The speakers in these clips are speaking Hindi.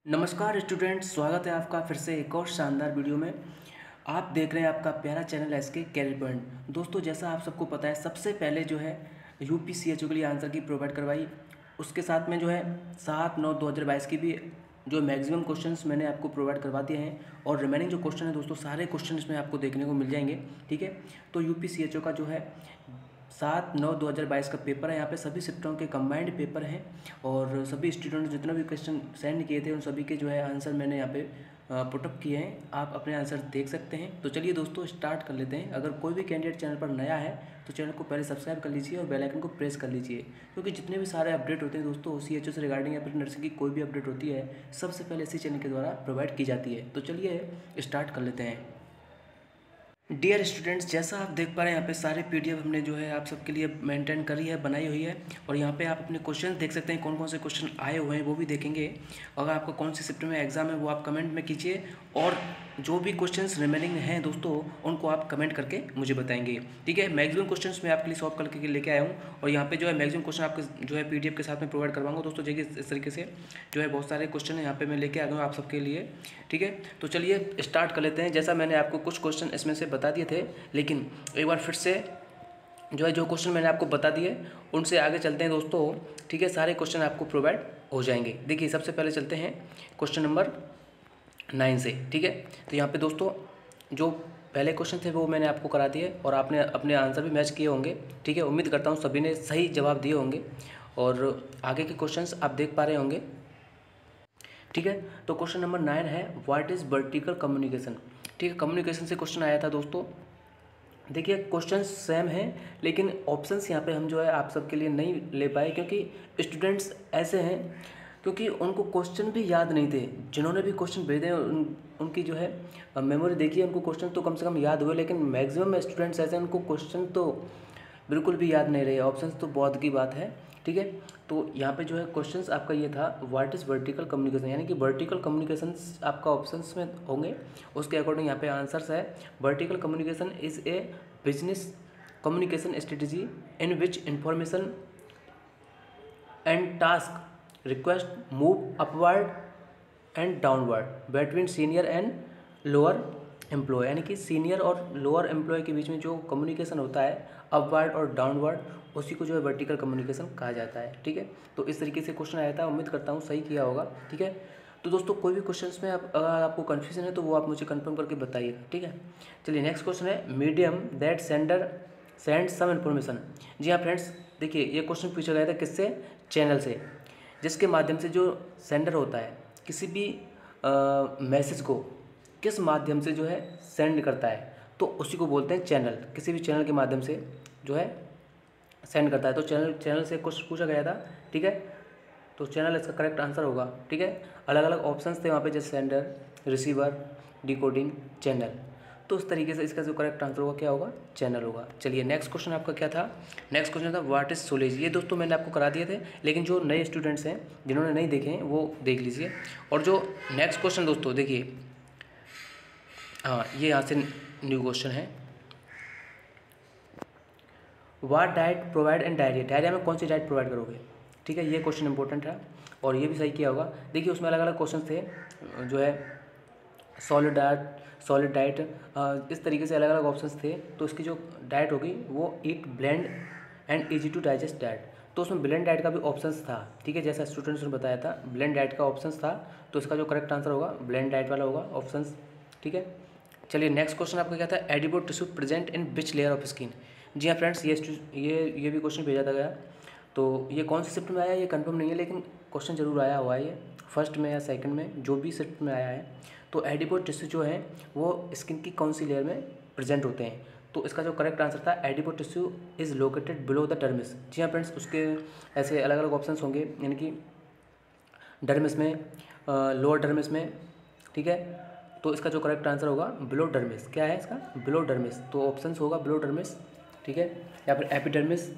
नमस्कार स्टूडेंट्स, स्वागत है आपका फिर से एक और शानदार वीडियो में। आप देख रहे हैं आपका प्यारा चैनल एसके कैरियर पॉइंट। दोस्तों, जैसा आप सबको पता है, सबसे पहले जो है यूपीसीएचओ के लिए आंसर की प्रोवाइड करवाई। उसके साथ में जो है 7/9/2022 की भी जो मैक्सिमम क्वेश्चंस मैंने आपको प्रोवाइड करवा दिए हैं। और रिमेनिंग जो क्वेश्चन है दोस्तों, सारे क्वेश्चन इसमें आपको देखने को मिल जाएंगे। ठीक है, तो यूपीसीएचओ का जो है 7/9/2022 का पेपर है। यहाँ पे सभी शिफ्टों के कंबाइंड पेपर हैं और सभी स्टूडेंट जितने भी क्वेश्चन सेंड किए थे उन सभी के जो है आंसर मैंने यहाँ पे पुटअप किए हैं। आप अपने आंसर देख सकते हैं। तो चलिए दोस्तों, स्टार्ट कर लेते हैं। अगर कोई भी कैंडिडेट चैनल पर नया है तो चैनल को पहले सब्सक्राइब कर लीजिए और बेल आइकन को प्रेस कर लीजिए, क्योंकि जितने भी सारे अपडेट होते हैं दोस्तों सीएचओ से रिगार्डिंग या फिर नर्सिंग की कोई भी अपडेट होती है सबसे पहले इसी चैनल के द्वारा प्रोवाइड की जाती है। तो चलिए स्टार्ट कर लेते हैं। डियर स्टूडेंट्स, जैसा आप देख पा रहे हैं यहाँ पे सारे पीडीएफ हमने जो है आप सबके लिए मेंटेन करी है, बनाई हुई है। और यहाँ पे आप अपने क्वेश्चन देख सकते हैं, कौन कौन से क्वेश्चन आए हुए हैं वो भी देखेंगे। अगर आपका कौन सी शिफ्ट में एग्जाम है वो आप कमेंट में कीजिए, और जो भी क्वेश्चंस रिमेनिंग हैं दोस्तों उनको आप कमेंट करके मुझे बताएंगे। ठीक है, मैक्सिमम क्वेश्चंस मैं आपके लिए सॉल्व करके लेके आया हूँ, और यहाँ पे जो है मैक्सिमम क्वेश्चन आपके जो है पीडीएफ के साथ में प्रोवाइड करवाऊंगा दोस्तों। देखिए, इस तरीके से जो है बहुत सारे क्वेश्चन यहाँ पे मैं लेके आ गया हूँ आप सबके लिए। ठीक है, तो चलिए स्टार्ट कर लेते हैं। जैसा मैंने आपको कुछ क्वेश्चन इसमें से बता दिए थे, लेकिन एक बार फिर से जो क्वेश्चन मैंने आपको बता दिए उनसे आगे चलते हैं दोस्तों। ठीक है, सारे क्वेश्चन आपको प्रोवाइड हो जाएंगे। देखिए, सबसे पहले चलते हैं क्वेश्चन नंबर 9 से। ठीक है, तो यहाँ पे दोस्तों जो पहले क्वेश्चन थे वो मैंने आपको करा दिए और आपने अपने आंसर भी मैच किए होंगे। ठीक है, उम्मीद करता हूँ सभी ने सही जवाब दिए होंगे और आगे के क्वेश्चंस आप देख पा रहे होंगे। ठीक है, तो क्वेश्चन नंबर 9 है, व्हाट इज़ वर्टिकल कम्युनिकेशन। ठीक है, कम्युनिकेशन से क्वेश्चन आया था दोस्तों। देखिए, क्वेश्चन सेम है, लेकिन ऑप्शंस यहाँ पे हम जो है आप सबके लिए नहीं ले पाए, क्योंकि स्टूडेंट्स ऐसे हैं क्योंकि उनको क्वेश्चन भी याद नहीं थे। जिन्होंने भी क्वेश्चन भेजे उनकी जो है मेमोरी देखिए, उनको क्वेश्चन तो कम से कम याद हुए, लेकिन मैक्सिमम स्टूडेंट्स ऐसे हैं उनको क्वेश्चन तो बिल्कुल भी याद नहीं रहे, ऑप्शंस तो बहुत की बात है। ठीक है, तो यहाँ पे जो है क्वेश्चंस आपका ये था, व्हाट इज़ वर्टिकल कम्युनिकेशन, यानी कि वर्टिकल कम्युनिकेशन आपका ऑप्शंस में होंगे, उसके अकॉर्डिंग यहाँ पे आंसर्स है। Vertical communication is a business communication strategy in which information and task request move upward and downward between senior and lower employ, यानी कि सीनियर और लोअर एम्प्लॉय के बीच में जो कम्युनिकेशन होता है अपवर्ड और डाउनवर्ड, उसी को जो है वर्टिकल कम्युनिकेशन कहा जाता है। ठीक है, तो इस तरीके से क्वेश्चन आया था, उम्मीद करता हूँ सही किया होगा। ठीक है, तो दोस्तों कोई भी क्वेश्चंस में अगर आपको कन्फ्यूजन है तो वो आप मुझे कंफर्म करके बताइएगा। ठीक है, चलिए नेक्स्ट क्वेश्चन है, medium that send some information. जी हाँ फ्रेंड्स, देखिए ये क्वेश्चन पूछा गया था किससे, चैनल से, जिसके माध्यम से जो सेंडर होता है किसी भी मैसेज को किस माध्यम से जो है सेंड करता है, तो उसी को बोलते हैं चैनल। किसी भी चैनल के माध्यम से जो है सेंड करता है, तो चैनल से कुछ पूछा गया था। ठीक है, तो चैनल इसका करेक्ट आंसर होगा। ठीक है, अलग अलग ऑप्शंस थे वहाँ पे, जैसे सेंडर, रिसीवर, डिकोडिंग, चैनल। तो उस तरीके से इसका जो करेक्ट आंसर होगा क्या होगा, चैनल होगा। चलिए नेक्स्ट क्वेश्चन आपका क्या था, नेक्स्ट क्वेश्चन था व्हाट इज सोलेज। ये दोस्तों मैंने आपको करा दिए थे, लेकिन जो नए स्टूडेंट्स हैं जिन्होंने नहीं देखे हैं वो देख लीजिए। और जो नेक्स्ट क्वेश्चन दोस्तों देखिए, हाँ ये यहाँ से न्यू क्वेश्चन है, what diet provide and diarrhoea, diarrhoea में कौन सी डाइट प्रोवाइड करोगे। ठीक है, ये क्वेश्चन इंपॉर्टेंट है और ये भी सही किया होगा। देखिए उसमें अलग अलग क्वेश्चन थे, जो है सॉलिड डाइट, इस तरीके से अलग अलग ऑप्शंस थे। तो इसकी जो डाइट होगी वो eat blend and easy to digest diet, तो उसमें ब्लेंड डाइट का भी ऑप्शंस था। ठीक है, जैसा स्टूडेंट्स ने बताया था ब्लेंड डाइट का ऑप्शंस था, तो इसका जो करेक्ट आंसर होगा ब्लेंड डाइट वाला होगा ऑप्शंस। ठीक है, चलिए नेक्स्ट क्वेश्चन आपका क्या था, adipose tissue present in which layer of skin. जी हाँ फ्रेंड्स, ये भी क्वेश्चन भेजा था गया, तो ये कौन सी शिफ्ट में आया ये कंफर्म नहीं है, लेकिन क्वेश्चन जरूर आया हुआ है, ये फर्स्ट में या सेकंड में जो भी शिफ्ट में आया है। तो एडिबो टिश्यू जो है वो स्किन की कौन सी लेयर में प्रेजेंट होते हैं, तो इसका जो करेक्ट आंसर था adipose tissue is located below the dermis. जी हाँ फ्रेंड्स, उसके ऐसे अलग अलग ऑप्शंस होंगे, यानी कि डर्मिस में, लोअर डर्मिस में। ठीक है, तो इसका जो करेक्ट आंसर होगा बिलो डर्मिस, क्या है इसका, बिलो डर्मिस, तो ऑप्शंस होगा बिलो डर्मिस। ठीक है, या फिर एपिडर्मिस,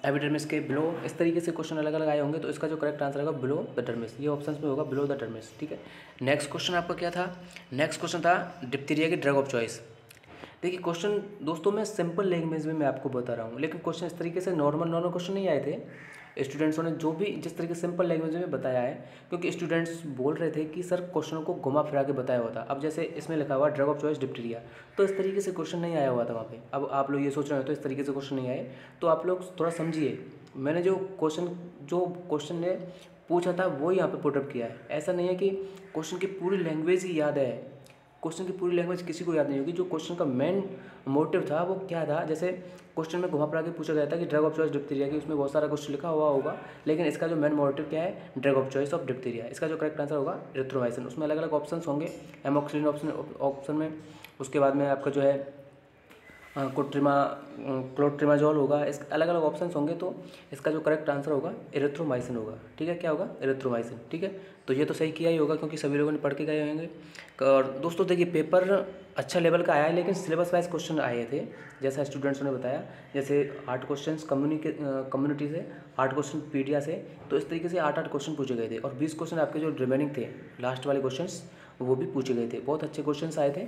एपिडर्मिस के बिलो, इस तरीके से क्वेश्चन अलग अलग आए होंगे, तो इसका जो करेक्ट आंसर होगा बिलो द डर्मिस, ये ऑप्शंस में होगा बिलो द डर्मिस। ठीक है, नेक्स्ट क्वेश्चन आपका क्या था, नेक्स्ट क्वेश्चन था डिप्थीरिया की ड्रग ऑफ चॉइस। देखिए क्वेश्चन दोस्तों मैं सिंपल लैंग्वेज में मैं आपको बता रहा हूँ, लेकिन क्वेश्चन इस तरीके से नॉर्मल क्वेश्चन नहीं आए थे, स्टूडेंट्सों ने जो भी जिस तरीके सिंपल लैंग्वेज में बताया है, क्योंकि स्टूडेंट्स बोल रहे थे कि सर क्वेश्चनों को घुमा फिरा के बताया हुआ था। अब जैसे इसमें लिखा हुआ ड्रग ऑफ चॉइस डिप्टीरिया, तो इस तरीके से क्वेश्चन नहीं आया हुआ था वहाँ पे। अब आप लोग ये सोच रहे हो तो इस तरीके से क्वेश्चन नहीं आए, तो आप लोग थोड़ा समझिए। मैंने जो क्वेश्चन ने पूछा था वो यहाँ पे पुटअप किया है। ऐसा नहीं है कि क्वेश्चन की पूरी लैंग्वेज ही याद है, क्वेश्चन की पूरी लैंग्वेज किसी को याद नहीं होगी। जो क्वेश्चन का मेन मोटिव था वो क्या था, जैसे क्वेश्चन में घुमा फिरा के पूछा गया था कि ड्रग ऑफ चॉइस डिप्थीरिया की, उसमें बहुत सारा कुछ लिखा हुआ होगा, लेकिन इसका जो मेन मोटिव क्या है, drug of choice of diphtheria. इसका जो करेक्ट आंसर होगा एरिथ्रोमाइसिन। उसमें अलग अलग ऑप्शन होंगे, एमोक्सिलिन ऑप्शन में, उसके बाद में आपका जो है क्लोट्रिमाजोल होगा। इस अलग अलग ऑप्शन होंगे, तो इसका जो करेक्ट आंसर होगा एरिथ्रोमाइसिन होगा। ठीक है, क्या होगा, एरिथ्रोमाइसिन। ठीक है, तो ये तो सही किया ही होगा क्योंकि सभी लोगों ने पढ़ के गए होंगे। और दोस्तों देखिए, पेपर अच्छा लेवल का आया है, लेकिन सिलेबस वाइज क्वेश्चन आए थे, जैसा स्टूडेंट्स ने बताया। जैसे 8 क्वेश्चन कम्युनिटी से, 8 क्वेश्चन पीडिया से, तो इस तरीके से 8 क्वेश्चन पूछे गए थे। और 20 क्वेश्चन आपके जो रिमेनिंग थे लास्ट वाले क्वेश्चन, वो भी पूछे गए थे। बहुत अच्छे क्वेश्चंस आए थे।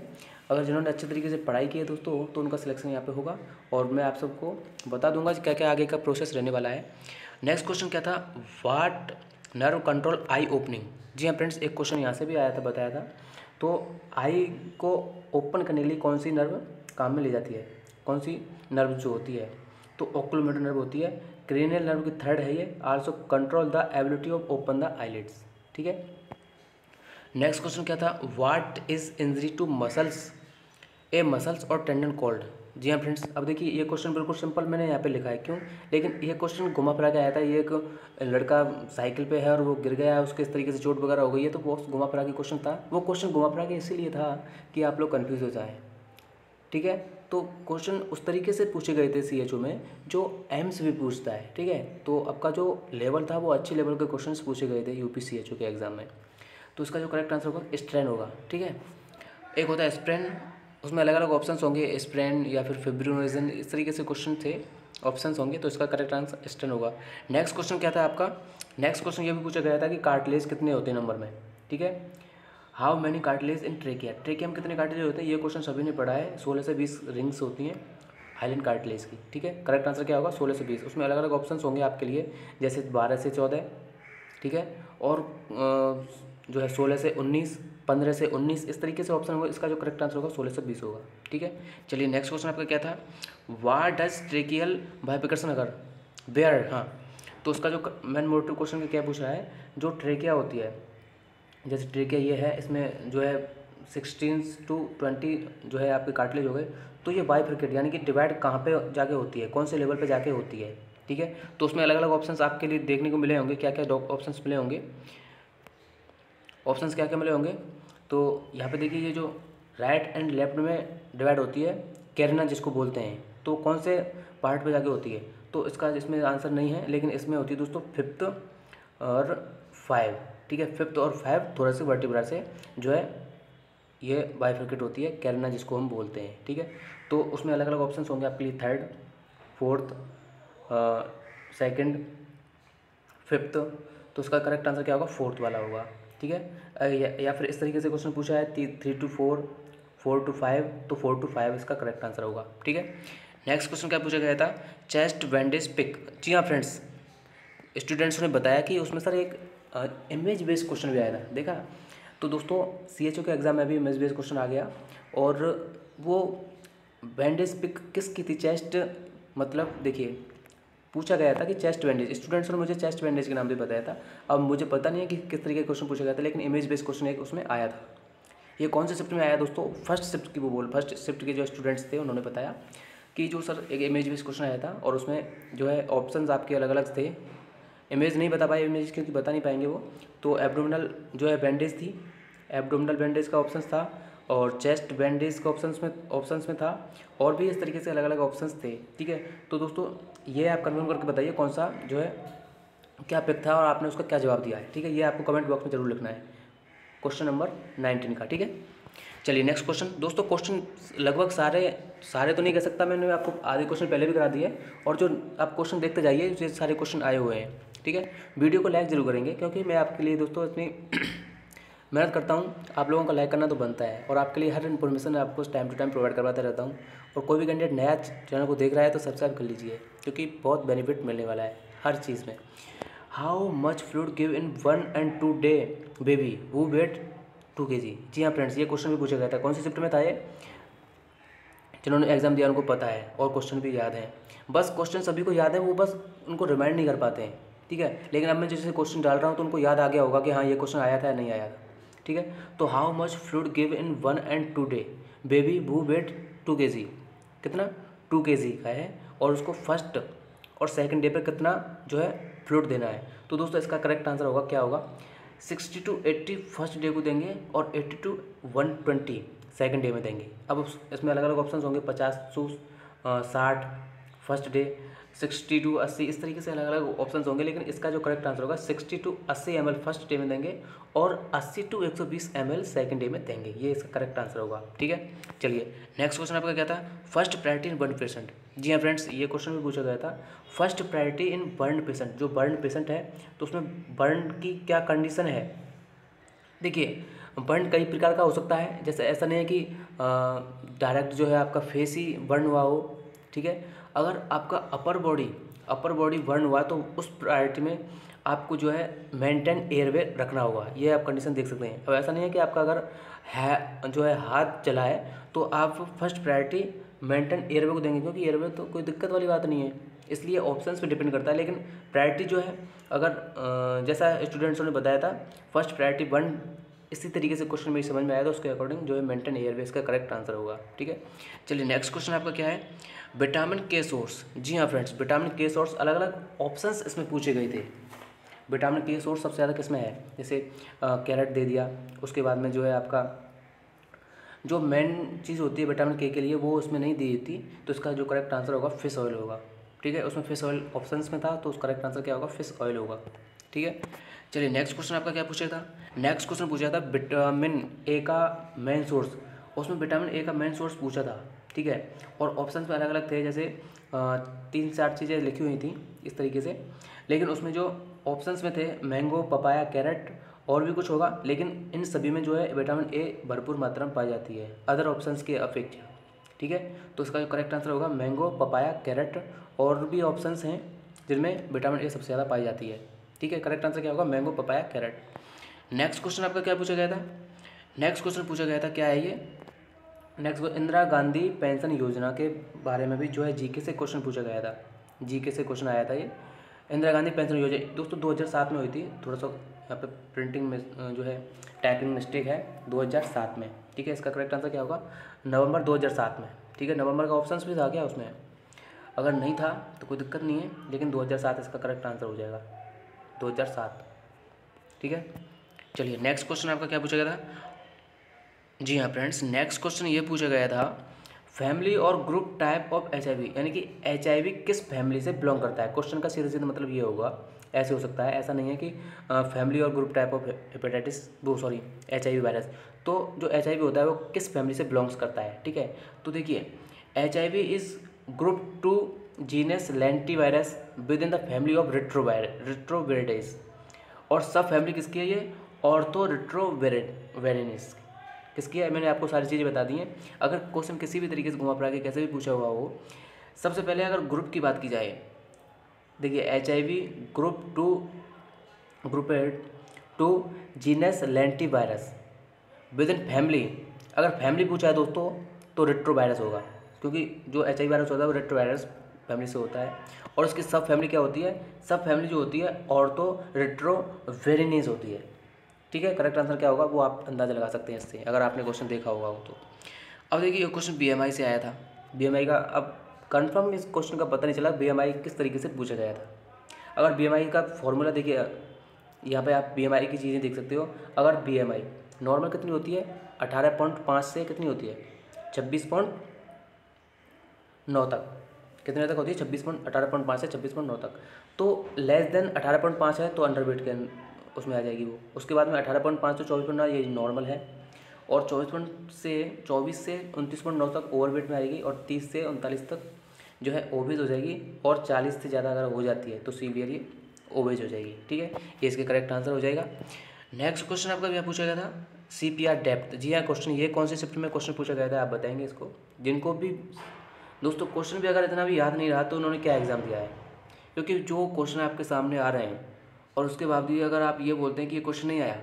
अगर जिन्होंने अच्छे तरीके से पढ़ाई की है दोस्तों, तो उनका सिलेक्शन यहाँ पे होगा। और मैं आप सबको बता दूंगा कि क्या क्या आगे का प्रोसेस रहने वाला है। नेक्स्ट क्वेश्चन क्या था, what nerve control eye opening. जी हाँ फ्रेंड्स, एक क्वेश्चन यहाँ से भी आया था, बताया था। तो आई को ओपन करने के लिए कौन सी नर्व काम में ली जाती है, कौन सी नर्व जो होती है, तो ओक्यूलोमोटर नर्व होती है। क्रेनियल नर्व की थर्ड है ये, also control the ability of open the eyelids. ठीक है, नेक्स्ट क्वेश्चन क्या था, what is injury to muscles, a muscles और टेंडन कॉल्ड। जी हाँ फ्रेंड्स, अब देखिए ये क्वेश्चन बिल्कुल सिंपल मैंने यहाँ पे लिखा है, क्यों, लेकिन ये क्वेश्चन घुमा फिरा के आया था। ये एक लड़का साइकिल पे है और वो गिर गया, उसके इस तरीके से चोट वगैरह हो गई है, तो बहुत घुमा फिरा के क्वेश्चन था। वो क्वेश्चन घुमा फिरा के इसीलिए था कि आप लोग कन्फ्यूज हो जाए। ठीक है, तो क्वेश्चन उस तरीके से पूछे गए थे CHO में, जो एम्स भी पूछता है। ठीक है, तो आपका जो लेवल था वो अच्छे लेवल के क्वेश्चन पूछे गए थे UP CHO के एग्जाम में। तो इसका जो करेक्ट आंसर होगा स्ट्रेन होगा। ठीक है, एक होता है स्प्रेन, उसमें अलग अलग ऑप्शंस होंगे, स्प्रेन या फिर फिब्रिनोजन, इस तरीके से क्वेश्चन थे, ऑप्शंस होंगे, तो इसका करेक्ट आंसर स्ट्रेन होगा। नेक्स्ट क्वेश्चन क्या था आपका, नेक्स्ट क्वेश्चन ये भी पूछा गया था कि कार्टिलेज कितने होते हैं नंबर में। ठीक है, how many cartilage in trachea, trachea में कितने कार्टिलेज होते हैं, ये क्वेश्चन सभी ने पढ़ा है। 16 से 20 रिंग्स होती हैं हाइलेंड कार्टिलेज की। ठीक है, करेक्ट आंसर क्या होगा, 16 से 20। उसमें अलग अलग ऑप्शन होंगे आपके लिए, जैसे 12 से 14। ठीक है, और जो है 16 से 19, 15 से 19, इस तरीके से ऑप्शन होगा। इसका जो करेक्ट आंसर होगा 16 से 20 होगा। ठीक है, चलिए नेक्स्ट क्वेश्चन आपका क्या था, व्हाट डज ट्रेकियल बाइफिकेशन अगर बेयर। हाँ, तो उसका जो मेन मोटिव क्वेश्चन का क्या पूछा है, जो ट्रेकिया होती है, जैसे ट्रेकिया ये है, इसमें जो है 16 to 20 जो है आपके कार्टिलेज हो गए, तो ये बाइफिकेट यानी कि डिवाइड कहाँ पे जाके होती है, कौन से लेवल पे जाके होती है। ठीक है, तो उसमें अलग अलग ऑप्शंस आपके लिए देखने को मिले होंगे, क्या क्या ऑप्शंस मिले होंगे, ऑप्शंस क्या क्या मिले होंगे। तो यहाँ पे देखिए, ये जो राइट एंड लेफ्ट में डिवाइड होती है, कैरिना जिसको बोलते हैं, तो कौन से पार्ट पे जाके होती है, तो इसका इसमें आंसर नहीं है, लेकिन इसमें होती है दोस्तों 5th और 5। ठीक है, 5th और 5 थोड़ा से वर्टिब्रा से जो है ये बाइफर्केट होती है, कैरिना जिसको हम बोलते हैं। ठीक है, तो उसमें अलग अलग ऑप्शंस होंगे आपके लिए, 3rd, 4th, 2nd, 5th, तो उसका करेक्ट आंसर क्या होगा, 4th वाला होगा। ठीक है, या फिर इस तरीके से क्वेश्चन पूछा है 3 to 4, 4 to 5, तो 4 to 5 इसका करेक्ट आंसर होगा। ठीक है, नेक्स्ट क्वेश्चन क्या पूछा गया था, चेस्ट बैंडेज पिक। जी हाँ फ्रेंड्स, स्टूडेंट्स ने बताया कि उसमें सर एक इमेज बेस्ड क्वेश्चन भी आया था, देखा। तो दोस्तों CHO के एग्जाम में भी इमेज बेस्ड क्वेश्चन आ गया, और वो बैंडेज पिक किसकी थी, चेस्ट, मतलब देखिए पूछा गया था कि चेस्ट बैंडेज, स्टूडेंट्स ने मुझे चेस्ट बैंडेज के नाम भी बताया था। अब मुझे पता नहीं है कि किस तरीके का क्वेश्चन पूछा गया था, लेकिन इमेज बेस्ड क्वेश्चन एक उसमें आया था। ये कौन से शिफ्ट में आया दोस्तों, फर्स्ट शिफ्ट की, वो फर्स्ट शिफ्ट के जो स्टूडेंट्स थे उन्होंने बताया कि जो सर एक इमेज बेस्ड क्वेश्चन आया था, और उसमें जो है ऑप्शंस आपके अलग अलग थे। इमेज नहीं बता पाए, इमेज क्योंकि बता नहीं पाएंगे वो, तो एब्डोमिनल जो है बैंडेज थी, एब्डोमिनल बैंडेज का ऑप्शन था, और चेस्ट बैंडेज का ऑप्शंस में था, और भी इस तरीके से अलग अलग ऑप्शंस थे। ठीक है, तो दोस्तों ये आप कन्फर्म करके बताइए कौन सा जो है क्या पिक था और आपने उसका क्या जवाब दिया है। ठीक है, ये आपको कमेंट बॉक्स में जरूर लिखना है, क्वेश्चन नंबर 19 का। ठीक है, चलिए नेक्स्ट क्वेश्चन। दोस्तों क्वेश्चन लगभग सारे तो नहीं कह सकता, मैंने आपको आधे क्वेश्चन पहले भी करा दिए, और जो आप क्वेश्चन देखते जाइए, ये सारे क्वेश्चन आए हुए हैं। ठीक है, वीडियो को लाइक जरूर करेंगे, क्योंकि मैं आपके लिए दोस्तों इतनी मेहनत करता हूँ, आप लोगों का लाइक करना तो बनता है, और आपके लिए हर इन्फॉर्मेशन आपको टाइम टू टाइम प्रोवाइड करवाता रहता हूँ। और कोई भी कैंडिडेट नया चैनल को देख रहा है तो सब्सक्राइब कर लीजिए, क्योंकि बहुत बेनिफिट मिलने वाला है। हर चीज़ में। How much fluid give in 1 and 2 day baby who weight 2 kg। जी हाँ फ्रेंड्स, ये क्वेश्चन भी पूछा गया था। कौन से चैप्टर में था ये? जिन्होंने एग्जाम दिया उनको पता है और क्वेश्चन भी याद है। बस क्वेश्चन सभी को याद है, वो बस उनको रिमाइंड नहीं कर पाते हैं, ठीक है। लेकिन अब मैं जैसे क्वेश्चन डाल रहा हूँ तो उनको याद आ गया होगा कि हाँ ये क्वेश्चन आया था या नहीं आया था, ठीक है। तो how much fluid give in 1 and 2 day baby who weight 2 kg। कितना? 2 kg का है, और उसको फर्स्ट और सेकंड डे पर कितना जो है फ्लूइड देना है। तो दोस्तों इसका करेक्ट आंसर होगा, क्या होगा? 60 to 80 फर्स्ट डे को देंगे और 80 to 120 सेकंड डे में देंगे। अब इसमें अलग अलग ऑप्शन होंगे, 50 to 60 फर्स्ट डे, 60 to 80, इस तरीके से अलग अलग ऑप्शन होंगे। लेकिन इसका जो करेक्ट आंसर होगा 60 to 80 ml फर्स्ट डे में देंगे और 80 to 120 ml सेकंड डे में देंगे। ये इसका करेक्ट आंसर होगा, ठीक है। चलिए नेक्स्ट क्वेश्चन आपका क्या था? First priority in burn patient. जी हाँ फ्रेंड्स, ये क्वेश्चन भी पूछा गया था। First priority in burn patient, जो बर्न पेशेंट है तो उसमें बर्न की क्या कंडीशन है? देखिए बर्न कई प्रकार का हो सकता है, जैसे ऐसा नहीं है कि डायरेक्ट जो है आपका फेस ही बर्न हुआ हो, ठीक है। अगर आपका अपर बॉडी बर्न हुआ है तो उस प्रायोरिटी में आपको जो है मेंटेन एयरवे रखना होगा। ये आप कंडीशन देख सकते हैं। अब ऐसा नहीं है कि आपका अगर है जो है हाथ चला है तो आप फर्स्ट प्रायोरिटी मेंटेन एयरवे को देंगे, क्योंकि एयरवे तो कोई दिक्कत वाली बात नहीं है, इसलिए ऑप्शंस पे डिपेंड करता है। लेकिन प्रायोरिटी जो है अगर जैसा स्टूडेंट्सों ने बताया था फर्स्ट प्रायोरिटी 1, इसी तरीके से क्वेश्चन मेरी समझ में आया तो उसके अकॉर्डिंग जो है मेंटेन एयरवेज का करेक्ट आंसर होगा, ठीक है। चलिए नेक्स्ट क्वेश्चन आपका क्या है? विटामिन के सोर्स। जी हाँ फ्रेंड्स, विटामिन के सोर्स अलग अलग ऑप्शंस इसमें पूछे गए थे। विटामिन के सोर्स सबसे ज़्यादा किस में है? जैसे कैरेट दे दिया, उसके बाद में जो है आपका जो मेन चीज़ होती है विटामिन के लिए वो उसमें नहीं दी थी, तो इसका जो करेक्ट आंसर होगा फिश ऑयल होगा, ठीक है। उसमें फिश ऑयल ऑप्शंस में था तो उसका करेक्ट आंसर क्या होगा? फिश ऑयल होगा, ठीक है। चलिए नेक्स्ट क्वेश्चन आपका क्या पूछा था? नेक्स्ट क्वेश्चन पूछा था विटामिन ए का मेन सोर्स। उसमें विटामिन ए का मेन सोर्स पूछा था, ठीक है। और ऑप्शंस में अलग अलग थे, जैसे 3 से 8 चीज़ें लिखी हुई थी इस तरीके से। लेकिन उसमें जो ऑप्शंस में थे मैंगो, पपाया, कैरेट और भी कुछ होगा, लेकिन इन सभी में जो है विटामिन ए भरपूर मात्रा में पाई जाती है अदर ऑप्शंस के अपेक्षा, ठीक है। तो इसका जो करेक्ट आंसर होगा मैंगो, पपाया, कैरेट और भी ऑप्शंस हैं जिनमें विटामिन ए सबसे ज़्यादा पाई जाती है, ठीक है। करेक्ट आंसर क्या होगा? Mango, papaya, carrot. Next question आपका क्या पूछा गया था? नेक्स्ट क्वेश्चन पूछा गया था, क्या है ये? नेक्स्ट इंदिरा गांधी पेंशन योजना के बारे में भी जो है जीके से क्वेश्चन पूछा गया था। जीके से क्वेश्चन आया था ये। इंदिरा गांधी पेंशन योजना दोस्तों 2007 में हुई थी। थोड़ा सा यहाँ पे प्रिंटिंग में जो है टाइपिंग मिस्टेक है, 2007 में, ठीक है। इसका करेक्ट आंसर क्या होगा? नवंबर 2007 में, ठीक है। नवंबर का ऑप्शन भी था क्या उसमें? अगर नहीं था तो कोई दिक्कत नहीं है, लेकिन 2007 इसका करेक्ट आंसर हो जाएगा, 2007, ठीक है। चलिए नेक्स्ट क्वेश्चन आपका क्या पूछा गया था? जी हाँ फ्रेंड्स, नेक्स्ट क्वेश्चन ये पूछा गया था फैमिली और ग्रुप टाइप ऑफ HIV, यानी कि HIV किस फैमिली से बिलोंग करता है। क्वेश्चन का सीधा सीधा मतलब ये होगा, ऐसे हो सकता है, ऐसा नहीं है कि फैमिली और group type of hepatitis HIV virus. तो जो HIV होता है वो किस फैमिली से बिलोंग्स करता है, ठीक है। तो देखिए HIV is group 2 genus lentivirus within the family of retroviridae. और सब फैमिली किसकी है ये? ऑर्थो रेट्रोविरिडेज किसकी है? मैंने आपको सारी चीज़ें बता दी हैं। अगर क्वेश्चन किसी भी तरीके से घुमा फिरा के कैसे भी पूछा हुआ हो, सबसे पहले अगर ग्रुप की बात की जाए, देखिए HIV group 2 genus lentivirus within family. अगर फैमिली पूछा है दोस्तों तो रेट्रोवायरस होगा, क्योंकि जो HIV वायरस होता है वो रेट्रोवायरस फैमिली से होता है। और उसकी सब फैमिली क्या होती है? सब फैमिली जो होती है ऑर्थो रेट्रोविरिडेज होती है, ठीक है। करेक्ट आंसर क्या होगा वो आप अंदाज़ा लगा सकते हैं इससे, अगर आपने क्वेश्चन देखा होगा हो तो। अब देखिए ये क्वेश्चन BMI से आया था। BMI का अब कंफर्म इस क्वेश्चन का पता नहीं चला BMI किस तरीके से पूछा गया था। अगर BMI का फॉर्मूला देखिए, यहाँ पे आप BMI की चीज़ें देख सकते हो। अगर BMI नॉर्मल कितनी होती है? 18.5 से कितनी होती है? 26.9 तक। कितने तक होती है? 18.5 से 26.9 तक। तो लेस देन 18.5 है तो अंडरवेट के उसमें आ जाएगी वो। उसके बाद में 18.5 तो 24.9 ये नॉर्मल है, और 24 से 29.9 तक ओवरवेट में आएगी, और 30 से 39 तक जो है ओबेज हो जाएगी, और 40 से ज़्यादा अगर हो जाती है तो सीवियरली ओबेज हो जाएगी, ठीक है। ये इसके करेक्ट आंसर हो जाएगा। नेक्स्ट क्वेश्चन आपका क्या पूछा गया था? CPR depth. जी हाँ, क्वेश्चन ये कौन से चैप्टर में क्वेश्चन पूछा गया था आप बताएंगे इसको? जिनको भी दोस्तों क्वेश्चन भी अगर इतना भी याद नहीं रहा तो उन्होंने क्या एग्ज़ाम दिया है, क्योंकि जो क्वेश्चन आपके सामने आ रहे हैं और उसके बावजूद अगर आप ये बोलते हैं कि ये क्वेश्चन नहीं आया,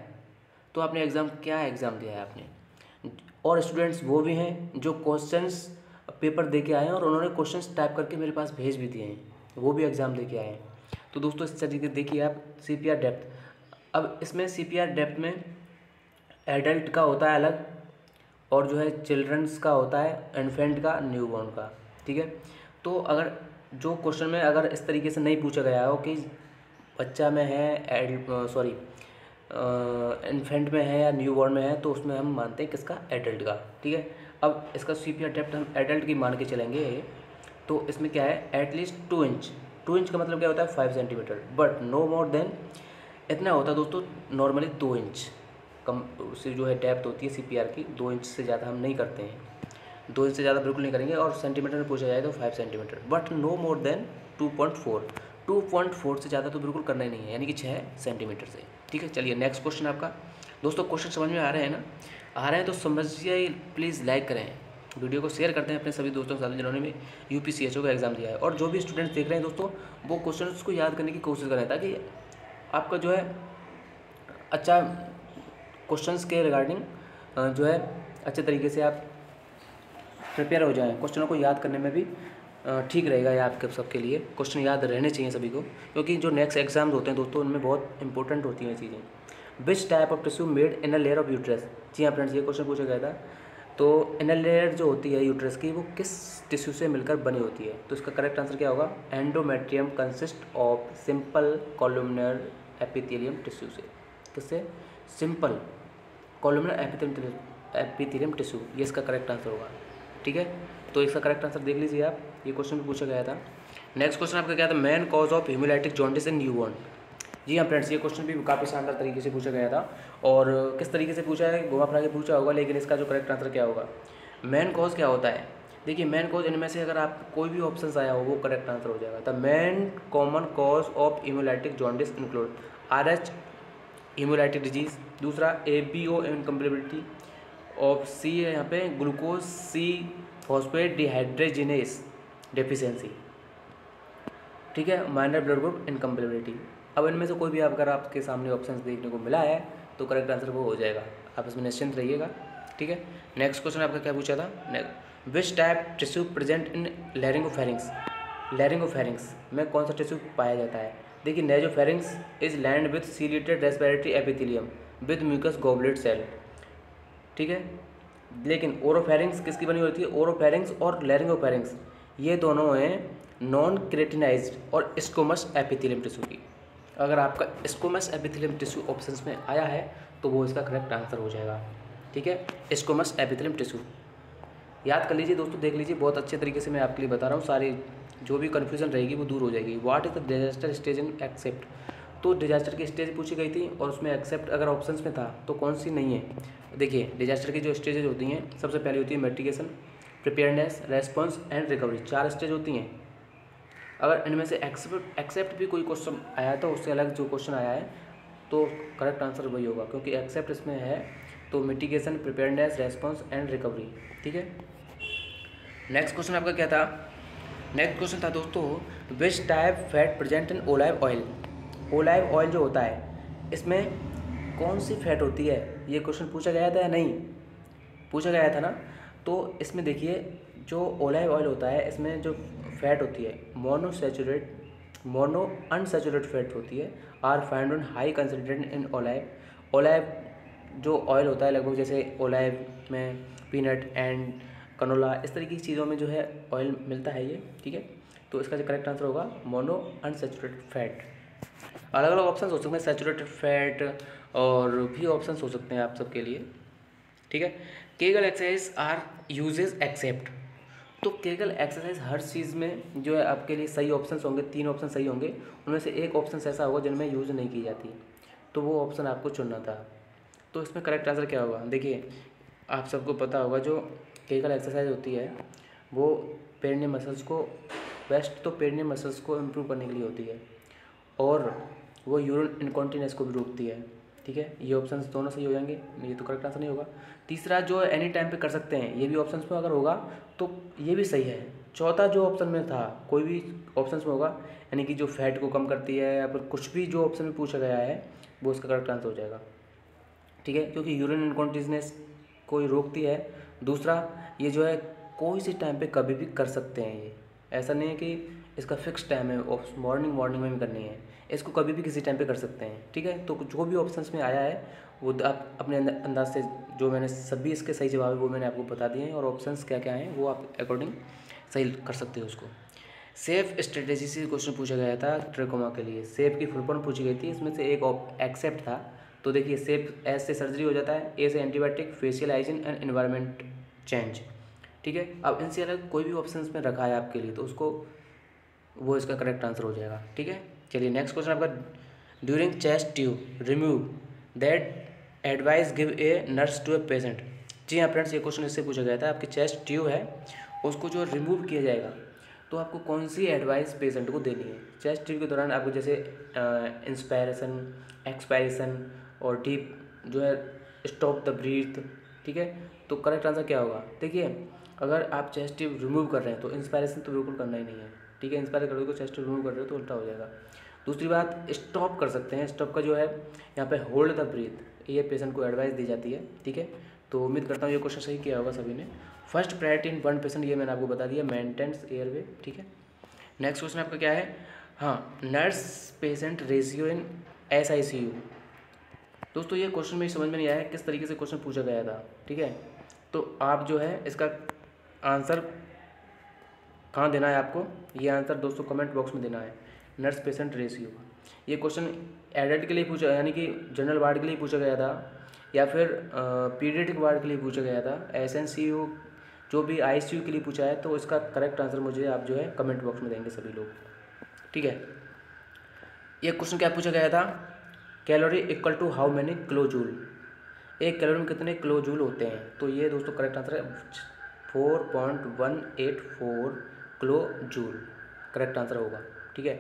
तो आपने क्या एग्ज़ाम दिया है आपने। और स्टूडेंट्स वो भी हैं जो क्वेश्चंस पेपर दे के आए हैं और उन्होंने क्वेश्चंस टाइप करके मेरे पास भेज भी दिए हैं, वो भी एग्ज़ाम दे के आए हैं। तो दोस्तों इस तरीके देखिए आप CPR डेप्थ। अब इसमें CPR डेप्थ में एडल्ट का होता है अलग, और जो है चिल्ड्रंस का होता है, इन्फेंट का, न्यूबॉर्न का, ठीक है। तो अगर जो क्वेश्चन में अगर इस तरीके से नहीं पूछा गया हो कि बच्चा में है सॉरी इन्फेंट में है या न्यूबॉर्न में है, तो उसमें हम मानते हैं किसका, एडल्ट का, ठीक है। अब इसका CPR डेप्थ हम एडल्ट की मान के चलेंगे, तो इसमें क्या है, एटलीस्ट 2 इंच। 2 इंच का मतलब क्या होता है, 5 centimetre, but no more than, इतना होता है दोस्तों नॉर्मली 2 इंच कम उससे जो है डेप्थ होती है CPR की, 2 इंच से ज़्यादा हम नहीं करते हैं, 2 इंच से ज़्यादा बिल्कुल नहीं करेंगे। और सेंटीमीटर में पूछा जाए तो 5 centimetre, but no more than 2.4। 2.4 से ज़्यादा तो बिल्कुल करना ही नहीं है, यानी कि 6 सेंटीमीटर से, ठीक है। चलिए नेक्स्ट क्वेश्चन आपका। दोस्तों क्वेश्चन समझ में आ रहे हैं ना, आ रहे हैं तो समझिए, प्लीज़ लाइक करें, वीडियो को शेयर करते हैं अपने सभी दोस्तों के साथ जिन्होंने भी UPCHO का एग्ज़ाम दिया है। और जो भी स्टूडेंट्स देख रहे हैं दोस्तों, वो क्वेश्चन को याद करने की कोशिश करें, ताकि आपका जो है अच्छा क्वेश्चंस के रिगार्डिंग जो है अच्छे तरीके से आप प्रिपेयर हो जाएं, क्वेश्चनों को याद करने में भी ठीक रहेगा। ये आपके सबके लिए क्वेश्चन याद रहने चाहिए सभी को, क्योंकि जो नेक्स्ट एग्जाम्स होते हैं दोस्तों, उनमें बहुत इंपॉर्टेंट होती हैं चीज़ें। Which type of tissue made in a layer of uterus. जी हाँ फ्रेंड्स, ये क्वेश्चन पूछा गया था। तो इनर लेयर जो होती है यूट्रस की, वो किस टिश्यू से मिलकर बनी होती है, तो इसका करेक्ट आंसर क्या होगा, endometrium consist of simple columnar epithelium tissue से। किससे, सिंपल कॉलमनर एपिथेलियम टिश्यू, ये इसका करेक्ट आंसर होगा, ठीक है। तो इसका करेक्ट आंसर देख लीजिए आप, ये क्वेश्चन भी पूछा गया था। नेक्स्ट क्वेश्चन आपका क्या था, main cause of hemolytic jaundice in newborn. जी हाँ फ्रेंड्स, ये क्वेश्चन भी काफ़ी शानदार तरीके से पूछा गया था, और किस तरीके से पूछा है, घुमा फिरा के पूछा होगा, लेकिन इसका जो करेक्ट आंसर क्या होगा, मेन कॉज क्या होता है। देखिए मेन कॉज, इनमें से अगर आप कोई भी ऑप्शन आया हो वो करेक्ट आंसर हो जाएगा। The main common cause of hemolytic jaundice include RH hemolytic disease, दूसरा ABO इनकम्पेटिबिलिटी, और C है यहाँ पे glucose C phosphate dehydrogenase deficiency, ठीक है, माइनर ब्लड ग्रुप इनकम्पेटिबिलिटी। अब इनमें से कोई भी अगर आपके सामने ऑप्शन देखने को मिला है तो करेक्ट आंसर वो हो जाएगा, आप इसमें निश्चिंत रहिएगा, ठीक है। नेक्स्ट क्वेश्चन आपका क्या पूछा था, which type tissue present in laryngopharynx. Laryngopharynx में कौन सा टिश्यू पाया जाता है। देखिए nasopharynx is lined with ciliated respiratory epithelium with mucus goblet cell, ठीक है। लेकिन ओरोफेरिंक्स किसकी बनी होती है, ओरोफेरिंक्स और लैरिंगोफेरिंक्स ये दोनों हैं नॉन क्रेटिनाइज्ड और स्क्वैमस एपिथेलियम टिश्यू की। अगर आपका स्क्वैमस एपिथेलियम टिश्यू ऑप्शंस में आया है तो वो इसका करेक्ट आंसर हो जाएगा, ठीक है, स्क्वैमस एपिथेलियम टिश्यू। याद कर लीजिए दोस्तों, देख लीजिए, बहुत अच्छे तरीके से मैं आपके लिए बता रहा हूँ, सारी जो भी कन्फ्यूजन रहेगी वो दूर हो जाएगी। What is the disaster stage in except. तो डिजास्टर की स्टेज पूछी गई थी और उसमें एक्सेप्ट अगर ऑप्शंस में था तो कौन सी नहीं है। देखिए डिजास्टर की जो स्टेजेज होती हैं, सबसे पहले होती है mitigation, preparedness, response and recovery, 4 stage होती हैं। अगर इनमें से एक्सेप्ट भी कोई क्वेश्चन आया तो उससे अलग जो क्वेश्चन आया है तो करेक्ट आंसर वही होगा, क्योंकि एक्सेप्ट इसमें है तो mitigation, preparedness, response and recovery, ठीक है। नेक्स्ट क्वेश्चन आपका क्या था, नेक्स्ट क्वेश्चन था दोस्तों, which type fat present in olive oil. Olive oil जो होता है इसमें कौन सी फैट होती है, ये क्वेश्चन पूछा गया था या नहीं, पूछा गया था ना। तो इसमें देखिए जो ओलिव ऑयल होता है इसमें जो फैट होती है मोनो अनसैचुरेटेड फैट होती है, are find on high concentrated in olive. Olive जो ऑयल होता है लगभग जैसे ओलिव में पीनट एंड कनोला, इस तरीके की चीज़ों में जो है ऑयल मिलता है ये, ठीक है। तो इसका जो करेक्ट आंसर होगा मोनो अनसैचुरेटेड फैट। अलग अलग ऑप्शन हो सकते हैं, सैचुरेटेड फैट और भी ऑप्शन हो सकते हैं आप सबके लिए, ठीक है। Kegel exercise are uses except. तो केगल एक्सरसाइज हर चीज़ में जो है आपके लिए सही ऑप्शन होंगे, 3 ऑप्शन सही होंगे, उनमें से एक ऑप्शन ऐसा होगा जिनमें यूज़ नहीं की जाती, तो वो ऑप्शन आपको चुनना था। तो इसमें करेक्ट आंसर क्या होगा, देखिए आप सबको पता होगा जो केगल एक्सरसाइज होती है वो पेरिनियम मसल्स को, बेस्ट तो पेरिनियम मसल्स को इम्प्रूव करने के लिए होती है, और वो यूरिन इनकॉन्टिनेंस को भी रोकती है, ठीक है। ये ऑप्शंस दोनों सही हो जाएंगे, ये तो करेक्ट आंसर नहीं होगा। तीसरा जो एनी टाइम पे कर सकते हैं, ये भी ऑप्शंस में अगर होगा तो ये भी सही है, चौथा जो ऑप्शन में था, कोई भी ऑप्शन में होगा, यानी कि जो फैट को कम करती है या फिर कुछ भी जो ऑप्शन में पूछा गया है वो उसका करेक्ट आंसर हो जाएगा। ठीक है, क्योंकि यूरिन इनकॉन्टिनेंस को रोकती है। दूसरा, ये जो है कोई सी टाइम पे कभी भी कर सकते हैं, ये ऐसा नहीं है कि इसका फिक्स टाइम है मॉर्निंग में भी करनी है, इसको कभी भी किसी टाइम पे कर सकते हैं। ठीक है, तो जो भी ऑप्शंस में आया है वो आप अपने अंदाज से, जो मैंने सभी इसके सही जवाब है वो मैंने आपको बता दिए हैं, और ऑप्शंस क्या क्या हैं वो आप अकॉर्डिंग सही कर सकते हो उसको। सेफ स्ट्रेटेजी से क्वेश्चन पूछा गया था ट्रेकोमा के लिए। सेफ की फुल फॉर्म पूछी गई थी, इसमें से एक एक्सेप्ट था। तो देखिए, सेफ एस से सर्जरी हो जाता है, ए से antibiotic, facial hygiene and environment change. ठीक है, अब इनसे अलग कोई भी ऑप्शंस में रखा है आपके लिए तो उसको वो इसका करेक्ट आंसर हो जाएगा। ठीक है, चलिए नेक्स्ट क्वेश्चन आपका, during chest tube remove that advice give a nurse to a patient. जी हाँ फ्रेंड्स, ये क्वेश्चन इससे पूछा गया था, आपकी चेस्ट ट्यूब है उसको जो रिमूव किया जाएगा तो आपको कौन सी एडवाइस पेशेंट को देनी है। चेस्ट ट्यूब के दौरान आपको जैसे इंस्पायरेशन, एक्सपायरेशन और डीप जो है स्टॉप द ब्रीथ। ठीक है, तो करेक्ट आंसर क्या होगा, देखिए अगर आप चेस्ट ट्यूब रिमूव कर रहे हैं तो इंस्पायरेशन तो बिल्कुल करना ही नहीं है। ठीक है, इंस्पायर करोगे तो चेस्ट ट्यूब रिमूव कर रहे हो तो उल्टा हो जाएगा। दूसरी बात, स्टॉप कर सकते हैं। स्टॉप का जो है यहाँ पे होल्ड द ब्रीथ, ये पेशेंट को एडवाइस दी जाती है। ठीक है, तो उम्मीद करता हूँ ये क्वेश्चन सही किया होगा सभी ने। First priority in one patient, ये मैंने आपको बता दिया, मेंटेनेंस एयरवे। ठीक है, नेक्स्ट क्वेश्चन आपका क्या है, हाँ, nurse patient ratio in SICU। दोस्तों ये क्वेश्चन मेरी समझ में नहीं आया किस तरीके से क्वेश्चन पूछा गया था। ठीक है, तो आप जो है इसका आंसर कहाँ देना है आपको, ये आंसर दोस्तों कमेंट बॉक्स में देना है। नर्स पेशेंट रेशियो, ये क्वेश्चन एडल्ट के लिए पूछा, यानी कि जनरल वार्ड के लिए पूछा गया था या फिर पीडियाट्रिक वार्ड के लिए पूछा गया था, SNCU जो भी ICU के लिए पूछा है, तो इसका करेक्ट आंसर मुझे आप जो है कमेंट बॉक्स में देंगे सभी लोग। ठीक है, ये क्वेश्चन क्या पूछा गया था, calorie equal to how many kilo joule, एक कैलोरी में कितने किलो जूल होते हैं। तो ये दोस्तों करेक्ट आंसर है 4.184 किलो जूल, करेक्ट आंसर होगा। ठीक है,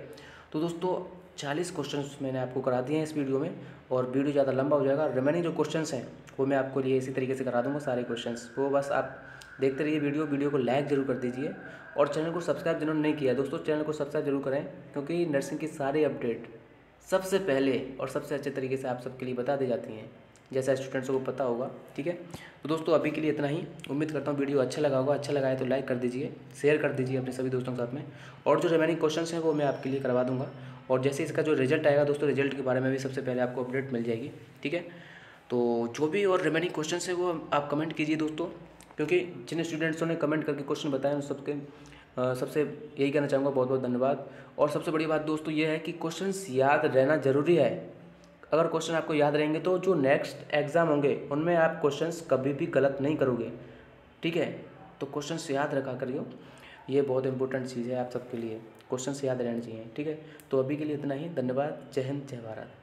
तो दोस्तों 40 क्वेश्चंस मैंने आपको करा दिए हैं इस वीडियो में, और वीडियो ज़्यादा लंबा हो जाएगा। रिमेनिंग जो क्वेश्चंस हैं वो मैं आपको लिए इसी तरीके से करा दूंगा सारे क्वेश्चंस, वो बस आप देखते रहिए वीडियो को लाइक जरूर कर दीजिए, और चैनल को सब्सक्राइब जिन्होंने नहीं किया दोस्तों चैनल को सब्सक्राइब जरूर करें, क्योंकि नर्सिंग की सारी अपडेट सबसे पहले और सबसे अच्छे तरीके से आप सबके लिए बता दी जाती हैं, जैसा स्टूडेंट्स को पता होगा। ठीक है, तो दोस्तों अभी के लिए इतना ही। उम्मीद करता हूँ वीडियो अच्छा लगा होगा, अच्छा लगा है तो लाइक कर दीजिए, शेयर कर दीजिए अपने सभी दोस्तों के साथ में, और जो रिमेनिंग क्वेश्चंस हैं वो मैं आपके लिए करवा दूंगा, और जैसे इसका जो रिजल्ट आएगा दोस्तों, रिजल्ट के बारे में भी सबसे पहले आपको अपडेट मिल जाएगी। ठीक है, तो जो भी और रिमेनिंग क्वेश्चंस है वो आप कमेंट कीजिए दोस्तों, क्योंकि जिन स्टूडेंट्सों ने कमेंट करके क्वेश्चन बताए उन सबके सबसे यही कहना चाहूँगा, बहुत बहुत धन्यवाद। और सबसे बड़ी बात दोस्तों ये है कि क्वेश्चंस याद रहना ज़रूरी है। अगर क्वेश्चन आपको याद रहेंगे तो जो नेक्स्ट एग्ज़ाम होंगे उनमें आप क्वेश्चंस कभी भी गलत नहीं करोगे। ठीक है, तो क्वेश्चंस याद रखा करिए, ये बहुत इंपॉर्टेंट चीज़ है आप सबके लिए, क्वेश्चंस याद रहने चाहिए। ठीक है, तो अभी के लिए इतना ही, धन्यवाद, जय हिंद, जय भारत।